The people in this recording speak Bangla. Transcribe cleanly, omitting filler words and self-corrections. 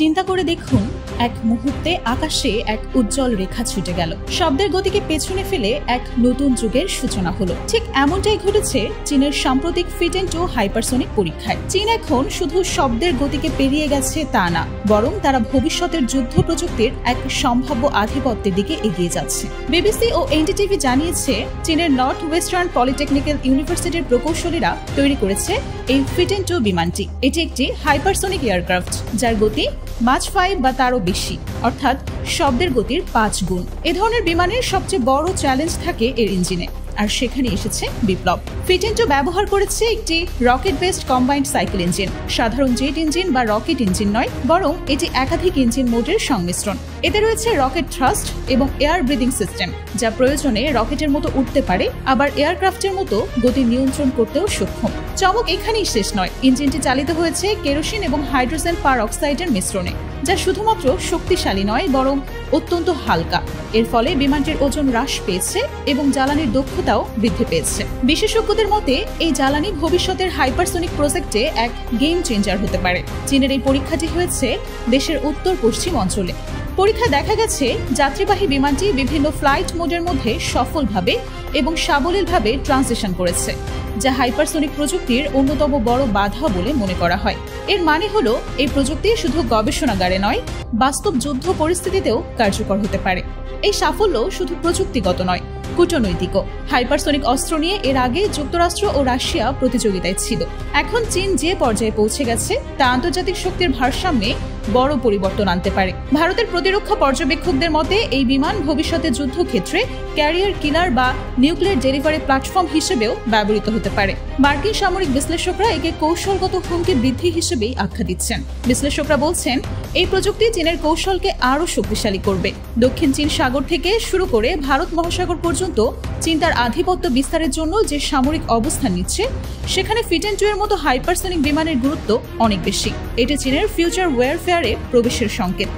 চিন্তা করে দেখুন, এক মুহূর্তে আকাশে এক উজ্জ্বল রেখা ছুটে গেল। শব্দের গতিকে পেছনে ফেলে এক নতুন যুগের সূচনা হলো। ঠিক এমনটাই ঘটেছে চীনের সাম্প্রতিক ফিট-2 হাইপারসনিক পরীক্ষায়। চীন এখন শুধু শব্দের গতিকে পেরিয়ে গেছে তা না, বরং তারা ভবিষ্যতের যুদ্ধ প্রযুক্তির এক সম্ভাব্য আধিপত্যের দিকে এগিয়ে যাচ্ছে। বিবিসি ও এনডিটিভি জানিয়েছে, চীনের নর্থ ওয়েস্টার্ন পলিটেকনিক্যাল ইউনিভার্সিটির প্রকৌশলীরা তৈরি করেছে এই ফিট-2 বিমানটি। এটি একটি হাইপারসনিক এয়ারক্রাফট, যার গতি মাচ 5 বা তারও বেশি, অর্থাৎ শব্দের গতির 5 গুণ। এ ধরনের বিমানের সবচেয়ে বড় চ্যালেঞ্জ থাকে এর ইঞ্জিনে, আর সেখানে এসেছে বিপ্লব। ফিট-2 ব্যবহার করেছে একটি rocket based combined cycle engine. সাধারণ জেট ইঞ্জিন বা রকেট ইঞ্জিন নয়, বরং এটি একাধিক ইঞ্জিন মোডের সংমিশ্রণ। এতে রয়েছে রকেট থ্রাস্ট এবং এয়ার ব্রিদিং সিস্টেম, যা প্রয়োজনে রকেটের মতো উঠতে পারে, আবার এয়ারক্রাফটের মতো গতি নিয়ন্ত্রণ করতেও সক্ষম। চমক এখানেই শেষ নয়, ইঞ্জিনটি চালিত হয়েছে কেরোসিন এবং হাইড্রোজেন পার অক্সাইডের মিশ্রণে, যা শুধুমাত্র শক্তিশালী নয়, বরং অত্যন্ত হালকা। এর ফলে বিমানটির ওজন হ্রাস পেয়েছে এবং জ্বালানির দক্ষতাও বৃদ্ধি পেয়েছে। বিশেষজ্ঞদের মতে এই জ্বালানি ভবিষ্যতের হাইপারসনিক প্রজেক্টে এক গেম চেঞ্জার হতে পারে। চীনের এই পরীক্ষাটি হয়েছে দেশের উত্তর পশ্চিম অঞ্চলে। পরীক্ষায় দেখা গেছে যাত্রীবাহী বিমানটি বিভিন্ন ফ্লাইট মোডের মধ্যে সফলভাবে এবং সাবলীলভাবে ট্রানজিশন করেছে, যা হাইপারসনিক প্রযুক্তির অন্যতম বড় বাধা বলে মনে করা হয়। এর মানে হলো এই প্রযুক্তি শুধু গবেষণাগারে নয়, বাস্তব যুদ্ধ পরিস্থিতিতেও কার্যকর হতে পারে। এই সাফল্য শুধু প্রযুক্তিগত নয়, কূটনৈতিকও। হাইপারসনিক অস্ত্র নিয়ে এর আগে যুক্তরাষ্ট্র ও রাশিয়া প্রতিযোগিতায় ছিল। এখন চীন যে পর্যায়ে পৌঁছে গেছে তা আন্তর্জাতিক শক্তির ভারসাম্যে বড় পরিবর্তন আনতে পারে। ভারতের প্রতিরক্ষা পর্যবেক্ষকদের মতে এই বিমান ভবিষ্যতে যুদ্ধক্ষেত্রে ক্যারিয়ার কিলার বা নিউক্লিয়ার ডেলিভারি প্ল্যাটফর্ম হিসেবেও ব্যবহৃত হতে পারে। মার্কিন সামরিক বিশ্লেষকরা একে কৌশলগত হুমকি বৃদ্ধি হিসেবেই আখ্যা দিচ্ছেন। বিশ্লেষকরা বলছেন, এই প্রযুক্তি চীনের কৌশলকে আরও শক্তিশালী করবে। দক্ষিণ চীন সাগর থেকে শুরু করে ভারত মহাসাগর পর্যন্ত চীন তার আধিপত্য বিস্তারের জন্য যে সামরিক অবস্থান নিচ্ছে, সেখানে ফিট-2 এর মতো হাইপারসনিক বিমানের গুরুত্ব অনেক বেশি। এটি চীনের ফিউচার ওয়ারফেয়ারে প্রবেশের সংকেত।